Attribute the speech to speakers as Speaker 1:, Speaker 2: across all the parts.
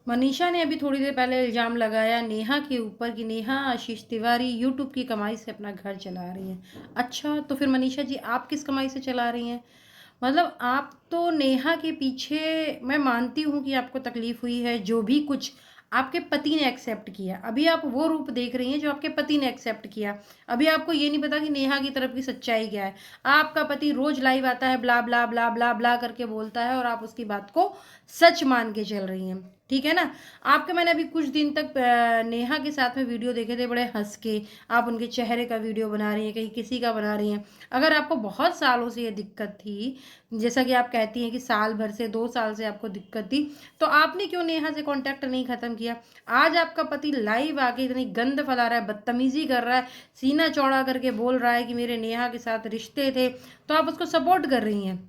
Speaker 1: मनीषा ने अभी थोड़ी देर पहले इल्ज़ाम लगाया नेहा के ऊपर कि नेहा आशीष तिवारी यूट्यूब की कमाई से अपना घर चला रही हैं। अच्छा, तो फिर मनीषा जी आप किस कमाई से चला रही हैं? मतलब आप तो नेहा के पीछे, मैं मानती हूँ कि आपको तकलीफ़ हुई है, जो भी कुछ आपके पति ने एक्सेप्ट किया। अभी आप वो रूप देख रही हैं जो आपके पति ने एक्सेप्ट किया। अभी आपको ये नहीं पता कि नेहा की तरफ की सच्चाई क्या है। आपका पति रोज़ लाइव आता है, ब्ला, ब्ला, ब्ला, ब्ला, ब्ला करके बोलता है और आप उसकी बात को सच मान के चल रही हैं। ठीक है ना? आपके मैंने अभी कुछ दिन तक नेहा के साथ में वीडियो देखे थे, बड़े हँस के। आप उनके चेहरे का वीडियो बना रही हैं, कहीं किसी का बना रही हैं। अगर आपको बहुत सालों से ये दिक्कत थी, जैसा कि आप कहती हैं कि साल भर से 2 साल से आपको दिक्कत थी, तो आपने क्यों नेहा से कॉन्टैक्ट नहीं ख़त्म किया? आज आपका पति लाइव आके इतनी गंद फैला रहा है, बदतमीज़ी कर रहा है, सीना चौड़ा करके बोल रहा है कि मेरे नेहा के साथ रिश्ते थे, तो आप उसको सपोर्ट कर रही हैं।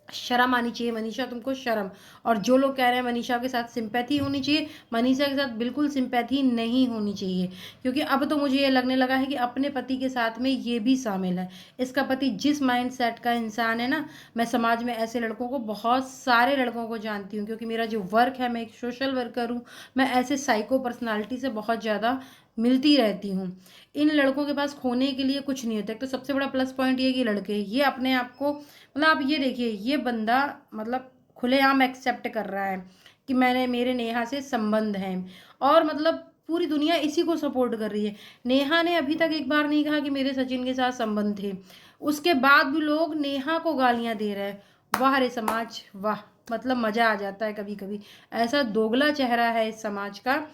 Speaker 1: शर्म आनी चाहिए मनीषा, तुमको शर्म। और जो लोग कह रहे हैं मनीषा के साथ सिंपैथी होनी चाहिए, मनीषा के साथ बिल्कुल सिंपैथी नहीं होनी चाहिए। क्योंकि अब तो मुझे ये लगने लगा है कि अपने पति के साथ में ये भी शामिल है। इसका पति जिस माइंड सेट का इंसान है ना, मैं समाज में ऐसे लड़कों को, बहुत सारे लड़कों को जानती हूँ, क्योंकि मेरा जो वर्क है, मैं एक सोशल वर्कर हूँ। मैं ऐसे साइको पर्सनालिटी से बहुत ज़्यादा मिलती रहती हूँ। इन लड़कों के पास खोने के लिए कुछ नहीं होता। एक तो सबसे बड़ा प्लस पॉइंट ये कि लड़के ये अपने आप को, मतलब आप ये देखिए, ये बंदा मतलब खुलेआम एक्सेप्ट कर रहा है कि मेरे नेहा से संबंध हैं। और मतलब पूरी दुनिया इसी को सपोर्ट कर रही है। नेहा ने अभी तक एक बार नहीं कहा कि मेरे सचिन के साथ संबंध थे। उसके बाद भी लोग नेहा को गालियां दे रहे हैं। वाह रे समाज, वाह। मतलब मजा आ जाता है कभी कभी। ऐसा दोगला चेहरा है इस समाज का।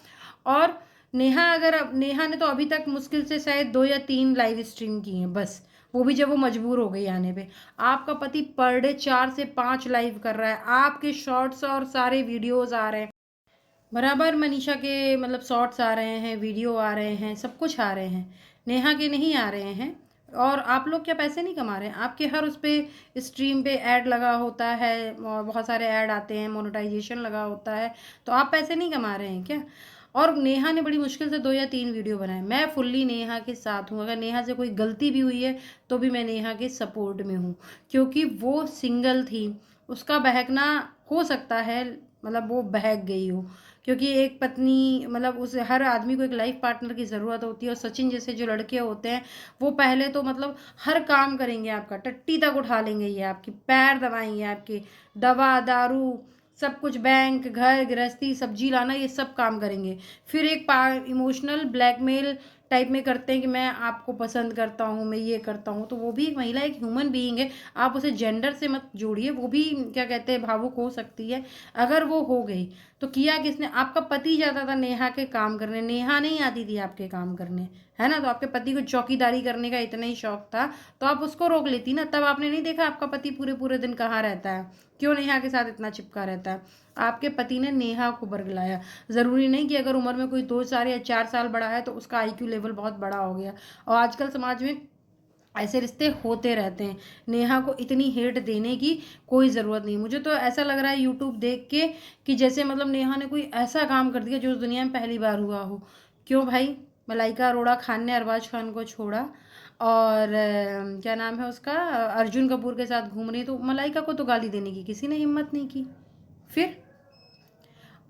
Speaker 1: और नेहा ने तो अभी तक मुश्किल से शायद 2 या 3 लाइव स्ट्रीम की हैं बस। वो भी जब वो मजबूर हो गई आने पे। आपका पति पर डे 4 से 5 लाइव कर रहा है, आपके शॉर्ट्स और सारे वीडियोस आ रहे हैं बराबर। मनीषा के मतलब शॉर्ट्स आ रहे हैं, वीडियो आ रहे हैं, सब कुछ आ रहे हैं। नेहा के नहीं आ रहे हैं। और आप लोग क्या पैसे नहीं कमा रहे हैं? आपके हर उस पे स्ट्रीम पे ऐड लगा होता है, और बहुत सारे ऐड आते हैं, मोनेटाइजेशन लगा होता है। तो आप पैसे नहीं कमा रहे हैं क्या? और नेहा ने बड़ी मुश्किल से 2 या 3 वीडियो बनाए। मैं फुल्ली नेहा के साथ हूँ। अगर नेहा से कोई गलती भी हुई है तो भी मैं नेहा के सपोर्ट में हूँ। क्योंकि वो सिंगल थी, उसका बहकना हो सकता है, मतलब वो बहक गई हो। क्योंकि एक पत्नी, मतलब उस हर आदमी को एक लाइफ पार्टनर की ज़रूरत होती है। और सचिन जैसे जो लड़के होते हैं, वो पहले तो मतलब हर काम करेंगे, आपका टट्टी तक उठा लेंगे, ये आपकी पैर दबाएंगे, आपके दवा दारू सब कुछ, बैंक घर गृहस्थी सब्जी लाना, ये सब काम करेंगे। फिर एक इमोशनल ब्लैकमेल टाइप में करते हैं कि मैं आपको पसंद करता हूँ, मैं ये करता हूँ। तो वो भी एक महिला, एक ह्यूमन बीइंग है। आप उसे जेंडर से मत जोड़िए, वो भी क्या कहते हैं, भावुक हो सकती है। अगर वो हो गई तो किया किसने? आपका पति जाता था नेहा के काम करने, नेहा नहीं आती थी आपके काम करने, है ना? तो आपके पति को चौकीदारी करने का इतना ही शौक था, तो आप उसको रोक लेती ना। तब आपने नहीं देखा आपका पति पूरे पूरे दिन कहाँ रहता है, क्यों नेहा के साथ इतना चिपका रहता है? आपके पति ने नेहा को बरगलाया। ज़रूरी नहीं कि अगर उम्र में कोई 2 साल या 4 साल बड़ा है तो उसका आईक्यू लेवल बहुत बड़ा हो गया। और आजकल समाज में ऐसे रिश्ते होते रहते हैं। नेहा को इतनी हेट देने की कोई ज़रूरत नहीं। मुझे तो ऐसा लग रहा है यूट्यूब देख के कि जैसे मतलब नेहा ने कोई ऐसा काम कर दिया जो उस दुनिया में पहली बार हुआ हो। क्यों भाई? मलाइका अरोड़ा खान ने अरबाज खान को छोड़ा, और क्या नाम है उसका, अर्जुन कपूर के साथ घूम रही, तो मलाइका को तो गाली देने की किसी ने हिम्मत नहीं की। फिर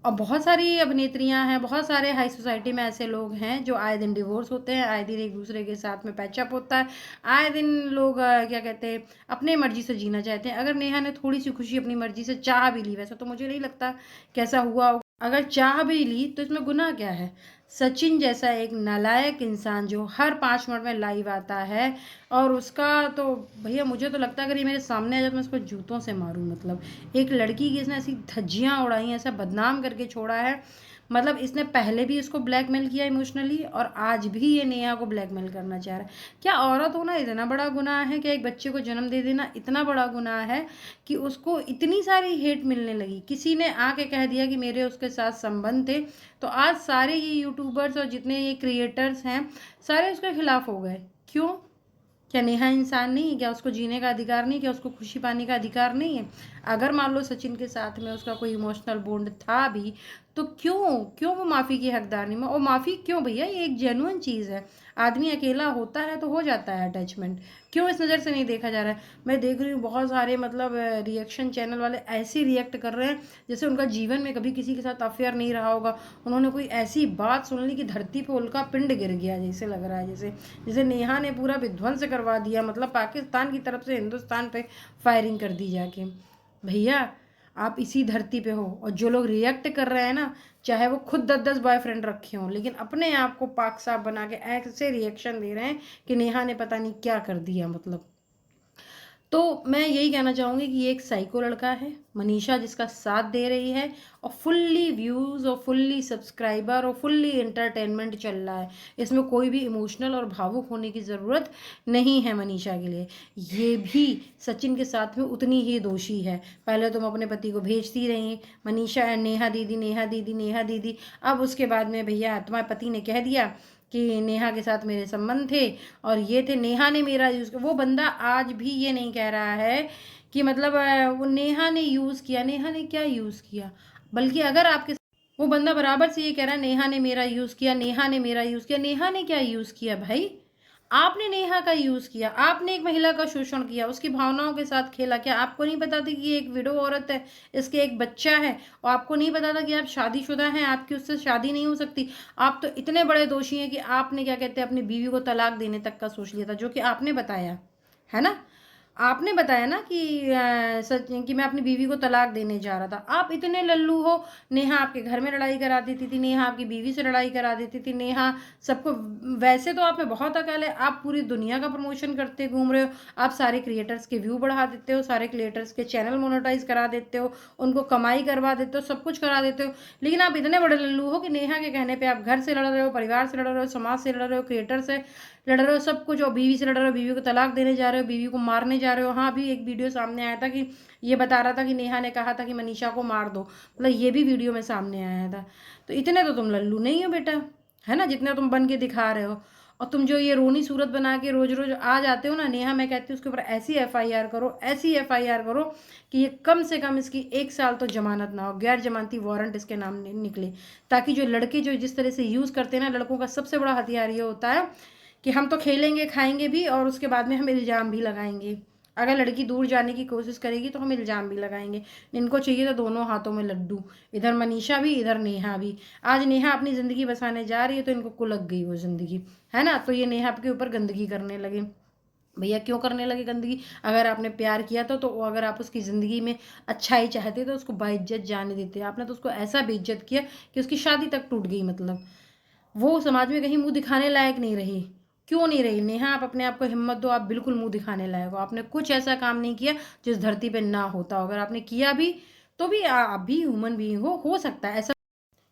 Speaker 1: और बहुत सारी अभिनेत्रियां हैं, बहुत सारे हाई सोसाइटी में ऐसे लोग हैं जो आए दिन डिवोर्स होते हैं, आए दिन एक दूसरे के साथ में पैचअप होता है, आए दिन लोग क्या कहते हैं, अपनी मर्जी से जीना चाहते हैं। अगर नेहा ने थोड़ी सी खुशी अपनी मर्जी से चाह भी ली, वैसा तो मुझे नहीं लगता कैसा हुआ होगा। अगर चाह भी ली तो इसमें गुनाह क्या है? सचिन जैसा एक नालायक इंसान जो हर 5 मिनट में लाइव आता है, और उसका तो भैया मुझे तो लगता है अगर ये मेरे सामने आ जाए तो मैं इसको जूतों से मारूं। मतलब एक लड़की की इसने ऐसी धज्जियां उड़ाई हैं, ऐसा बदनाम करके छोड़ा है। मतलब इसने पहले भी इसको ब्लैकमेल किया इमोशनली, और आज भी ये नेहा को ब्लैकमेल करना चाह रहा है। क्या औरत होना इतना बड़ा गुनाह है? क्या एक बच्चे को जन्म दे देना इतना बड़ा गुनाह है कि उसको इतनी सारी हेट मिलने लगी? किसी ने आके कह दिया कि मेरे उसके साथ संबंध थे, तो आज सारे ये यूट्यूबर्स और जितने ये क्रिएटर्स हैं, सारे उसके खिलाफ हो गए। क्यों? क्या नेहा इंसान नहीं है? क्या उसको जीने का अधिकार नहीं? क्या उसको खुशी पाने का अधिकार नहीं है? अगर मान लो सचिन के साथ में उसका कोई इमोशनल बॉन्ड था भी, तो क्यों क्यों वो माफ़ी की हकदार नहीं? और माफ़ी क्यों भैया, ये एक जेन्युइन चीज़ है। आदमी अकेला होता है तो हो जाता है अटैचमेंट। क्यों इस नज़र से नहीं देखा जा रहा है? मैं देख रही हूँ बहुत सारे मतलब रिएक्शन चैनल वाले ऐसे रिएक्ट कर रहे हैं जैसे उनका जीवन में कभी किसी के साथ अफेयर नहीं रहा होगा। उन्होंने कोई ऐसी बात सुन ली कि धरती पे उनका पिंड गिर गया, जैसे लग रहा है जैसे जैसे नेहा ने पूरा विध्वंस करवा दिया, मतलब पाकिस्तान की तरफ से हिंदुस्तान पे फायरिंग कर दी जाके। भैया आप इसी धरती पे हो, और जो लोग रिएक्ट कर रहे हैं ना, चाहे वो खुद 10-10 बॉयफ्रेंड रखे हों, लेकिन अपने आप को पाक साफ बना के ऐसे रिएक्शन दे रहे हैं कि नेहा ने पता नहीं क्या कर दिया। मतलब तो मैं यही कहना चाहूँगी कि ये एक साइको लड़का है, मनीषा जिसका साथ दे रही है, और फुल्ली व्यूज़ और फुल्ली सब्सक्राइबर और फुल्ली एंटरटेनमेंट चल रहा है। इसमें कोई भी इमोशनल और भावुक होने की ज़रूरत नहीं है मनीषा के लिए। ये भी सचिन के साथ में उतनी ही दोषी है। पहले तुम अपने पति को भेजती रही मनीषा, नेहा दीदी नेहा दीदी नेहा दीदी, अब उसके बाद में भैया तुम्हारे पति ने कह दिया कि नेहा के साथ मेरे संबंध थे और ये थे, नेहा ने मेरा यूज़ किया। वो बंदा आज भी ये नहीं कह रहा है कि मतलब वो नेहा ने यूज़ किया। नेहा ने क्या यूज़ किया? बल्कि अगर आपके, वो बंदा बराबर से ये कह रहा है नेहा ने मेरा यूज़ किया, नेहा ने मेरा यूज़ किया। नेहा ने क्या यूज़ किया भाई? आपने नेहा का यूज़ किया, आपने एक महिला का शोषण किया, उसकी भावनाओं के साथ खेला। क्या आपको नहीं पता था कि ये एक विडो औरत है, इसके एक बच्चा है, और आपको नहीं पता था कि आप शादीशुदा हैं, आपकी उससे शादी नहीं हो सकती? आप तो इतने बड़े दोषी हैं कि आपने क्या कहते हैं अपनी बीवी को तलाक देने तक का सोच लिया था, जो कि आपने बताया है ना। आपने बताया ना कि सच कि मैं अपनी बीवी को तलाक देने जा रहा था। आप इतने लल्लू हो, नेहा आपके घर में लड़ाई करा देती थी, नेहा आपकी बीवी से लड़ाई करा देती थी, नेहा सबको, वैसे तो आप में बहुत अकल है, आप पूरी दुनिया का प्रमोशन करते घूम रहे हो, आप सारे क्रिएटर्स के व्यू बढ़ा देते हो, सारे क्रिएटर्स के चैनल मोनेटाइज करा देते हो, उनको कमाई करवा देते हो, सब कुछ करा देते हो। लेकिन आप इतने बड़े लल्लू हो कि नेहा के कहने पर आप घर से लड़ रहे हो, परिवार से लड़ रहे हो, समाज से लड़ रहे हो, क्रिएटर से लड़ रहे हो, सब कुछ, और बीवी से लड़ रहे हो, बीवी को तलाक देने जा रहे हो, बीवी को मारने जा रहे हो। हाँ, अभी एक वीडियो सामने आया था कि ये बता रहा था कि नेहा ने कहा था कि मनीषा को मार दो, मतलब ये भी वीडियो में सामने आया था। तो इतने तो तुम लल्लू नहीं हो बेटा, है ना, जितने तुम बन के दिखा रहे हो। और तुम जो ये रोनी सूरत बना के रोज रोज आ जाते हो ना, नेहा मैं कहती हूँ उसके ऊपर ऐसी एफआईआर करो, ऐसी एफआईआर करो कि ये कम से कम इसकी 1 साल तो जमानत ना हो, गैर जमानती वारंट इसके नाम निकले, ताकि जो लड़के जो जिस तरह से यूज़ करते हैं ना, लड़कों का सबसे बड़ा हथियार ये होता है कि हम तो खेलेंगे खाएंगे भी और उसके बाद में हम इल्ज़ाम भी लगाएंगे। अगर लड़की दूर जाने की कोशिश करेगी तो हम इल्ज़ाम भी लगाएंगे। इनको चाहिए तो दोनों हाथों में लड्डू, इधर मनीषा भी इधर नेहा भी। आज नेहा अपनी ज़िंदगी बसाने जा रही है तो इनको कुलक गई वो ज़िंदगी, है ना। तो ये नेहा के ऊपर गंदगी करने लगे। भैया क्यों करने लगे गंदगी? अगर आपने प्यार किया था तो अगर आप उसकी ज़िंदगी में अच्छाई चाहते तो उसको बाइज्जत जाने देते। आपने तो उसको ऐसा बेइज्जत किया कि उसकी शादी तक टूट गई। मतलब वो समाज में कहीं मुंह दिखाने लायक नहीं रही। क्यों नहीं रही नेहा? आप अपने आप को हिम्मत दो, आप बिल्कुल मुंह दिखाने लायक हो। आपने कुछ ऐसा काम नहीं किया जिस धरती पे ना होता हो। अगर आपने किया भी तो भी आप भी ह्यूमन बीइंग हो सकता है ऐसा।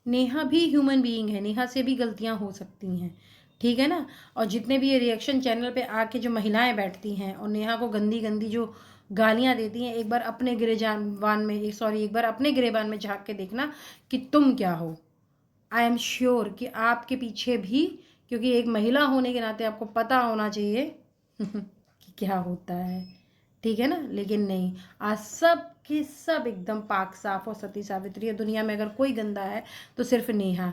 Speaker 1: नेहा भी ह्यूमन बीइंग है, नेहा से भी गलतियां हो सकती हैं, ठीक है ना। और जितने भी ये रिएक्शन चैनल पे आके जो महिलाएं बैठती हैं और नेहा को गंदी गंदी जो गालियां देती हैं, एक बार अपने गिरेबान में, सॉरी, एक बार अपने गिरेबान में झांक के देखना कि तुम क्या हो। आई एम श्योर कि आपके पीछे भी, क्योंकि एक महिला होने के नाते आपको पता होना चाहिए कि क्या होता है, ठीक है ना। लेकिन नहीं, आज सब के सब एकदम पाक साफ और सती सावित्री है। दुनिया में अगर कोई गंदा है तो सिर्फ नेहा।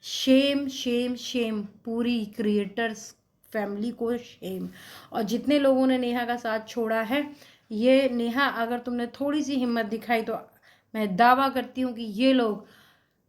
Speaker 1: शेम शेम शेम, पूरी क्रिएटर्स फैमिली को शेम। और जितने लोगों ने नेहा का साथ छोड़ा है, ये नेहा अगर तुमने थोड़ी सी हिम्मत दिखाई तो मैं दावा करती हूँ कि ये लोग,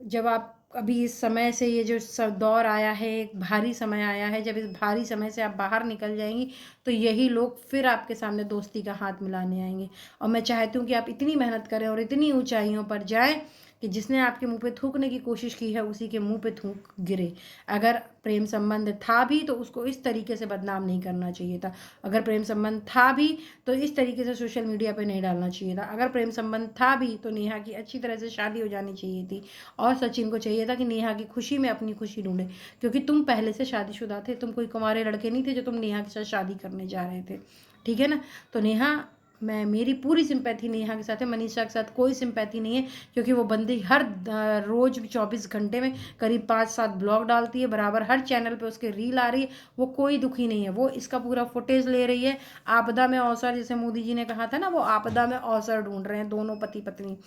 Speaker 1: जब आप अभी इस समय से, ये जो दौर आया है, एक भारी समय आया है, जब इस भारी समय से आप बाहर निकल जाएंगी तो यही लोग फिर आपके सामने दोस्ती का हाथ मिलाने आएंगे। और मैं चाहती हूँ कि आप इतनी मेहनत करें और इतनी ऊंचाइयों पर जाएं कि जिसने आपके मुंह पे थूकने की कोशिश की है उसी के मुंह पे थूक गिरे। अगर प्रेम संबंध था भी तो उसको इस तरीके से बदनाम नहीं करना चाहिए था। अगर प्रेम संबंध था भी तो इस तरीके से सोशल मीडिया पे नहीं डालना चाहिए था। अगर प्रेम संबंध था भी तो नेहा की अच्छी तरह से शादी हो जानी चाहिए थी, और सचिन को चाहिए था कि नेहा की खुशी में अपनी खुशी ढूंढे, क्योंकि तुम पहले से शादीशुदा थे, तुम कोई कुंवारे लड़के नहीं थे जो तुम नेहा के साथ शादी करने जा रहे थे, ठीक है ना। तो नेहा मेरी पूरी सिंपैथी नेहा के साथ है, मनीषा के साथ कोई सिंपैथी नहीं है, क्योंकि वो बंदी हर रोज 24 घंटे में करीब 5-7 ब्लॉग डालती है, बराबर हर चैनल पे उसके रील आ रही है। वो कोई दुखी नहीं है, वो इसका पूरा फुटेज ले रही है। आपदा में अवसर, जैसे मोदी जी ने कहा था ना, वो आपदा में अवसर ढूंढ रहे हैं दोनों पति पत्नी।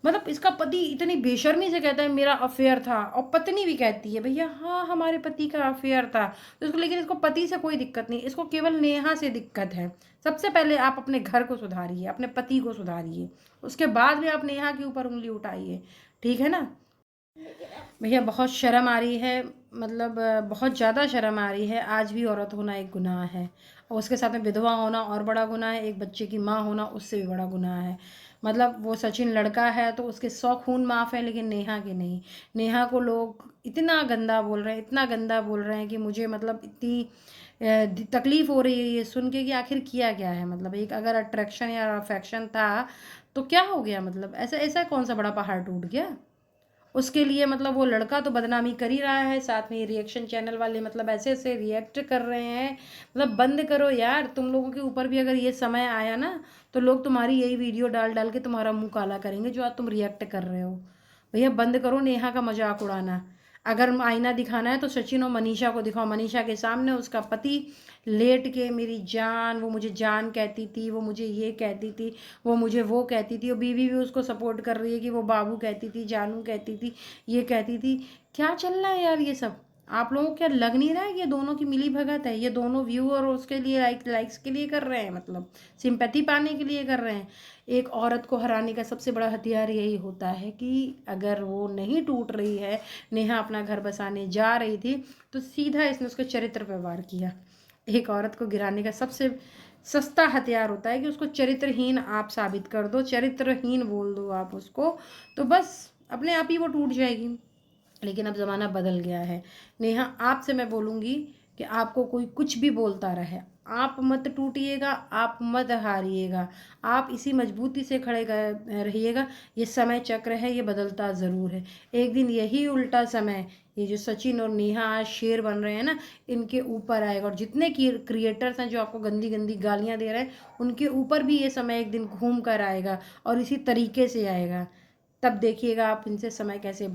Speaker 1: मतलब इसका पति इतनी बेशर्मी से कहता है मेरा अफेयर था, और पत्नी भी कहती है भैया हाँ हमारे पति का अफेयर था। तो इसको, लेकिन इसको पति से कोई दिक्कत नहीं, इसको केवल नेहा से दिक्कत है। सबसे पहले आप अपने घर को सुधारिए, अपने पति को सुधारिए, उसके बाद में आप नेहा के ऊपर उंगली उठाइए, ठीक है ना। भैया बहुत शर्म आ रही है, मतलब बहुत ज़्यादा शर्म आ रही है। आज भी औरत होना एक गुनाह है, और उसके साथ में विधवा होना और बड़ा गुनाह है, एक बच्चे की माँ होना उससे भी बड़ा गुनाह है। मतलब वो सचिन लड़का है तो उसके 100 खून माफ़ है, लेकिन नेहा के नहीं। नेहा को लोग इतना गंदा बोल रहे हैं, इतना गंदा बोल रहे हैं कि मुझे मतलब इतनी तकलीफ़ हो रही है ये सुन के कि आखिर किया क्या है। मतलब एक अगर अट्रैक्शन या अफेक्शन था तो क्या हो गया, मतलब ऐसा ऐसा कौन सा बड़ा पहाड़ टूट गया उसके लिए। मतलब वो लड़का तो बदनामी कर ही रहा है, साथ में रिएक्शन चैनल वाले मतलब ऐसे ऐसे रिएक्ट कर रहे हैं। मतलब बंद करो यार, तुम लोगों के ऊपर भी अगर ये समय आया ना, तो लोग तुम्हारी यही वीडियो डाल डाल के तुम्हारा मुंह काला करेंगे, जो आज तुम रिएक्ट कर रहे हो। भैया बंद करो नेहा का मजाक उड़ाना। अगर आईना दिखाना है तो सचिन और मनीषा को दिखाओ। मनीषा के सामने उसका पति लेट के मेरी जान, वो मुझे जान कहती थी, वो मुझे ये कहती थी, वो मुझे वो कहती थी, और बीवी भी उसको सपोर्ट कर रही है कि वो बाबू कहती थी, जानू कहती थी, ये कहती थी। क्या चल रहा है यार ये सब? आप लोगों को क्या लग नहीं रहा है कि ये दोनों की मिली भगत है? ये दोनों व्यू और उसके लिए लाइक्स के लिए कर रहे हैं, मतलब सिंपैथी पाने के लिए कर रहे हैं। एक औरत को हराने का सबसे बड़ा हथियार यही होता है कि अगर वो नहीं टूट रही है, नेहा अपना घर बसाने जा रही थी, तो सीधा इसने उसके चरित्र पर वार किया। एक औरत को गिराने का सबसे सस्ता हथियार होता है कि उसको चरित्रहीन आप साबित कर दो, चरित्रहीन बोल दो आप उसको, तो बस अपने आप ही वो टूट जाएगी। लेकिन अब ज़माना बदल गया है। नेहा आपसे मैं बोलूँगी कि आपको कोई कुछ भी बोलता रहे, आप मत टूटिएगा, आप मत हारिएगा, आप इसी मजबूती से खड़े रहिएगा। ये समय चक्र है, ये बदलता ज़रूर है। एक दिन यही उल्टा समय, ये जो सचिन और नेहा आज शेर बन रहे हैं ना, इनके ऊपर आएगा। और जितने क्रिएटर्स हैं जो आपको गंदी गंदी गालियाँ दे रहे हैं, उनके ऊपर भी ये समय एक दिन घूम कर आएगा, और इसी तरीके से आएगा। तब देखिएगा आप इनसे समय कैसे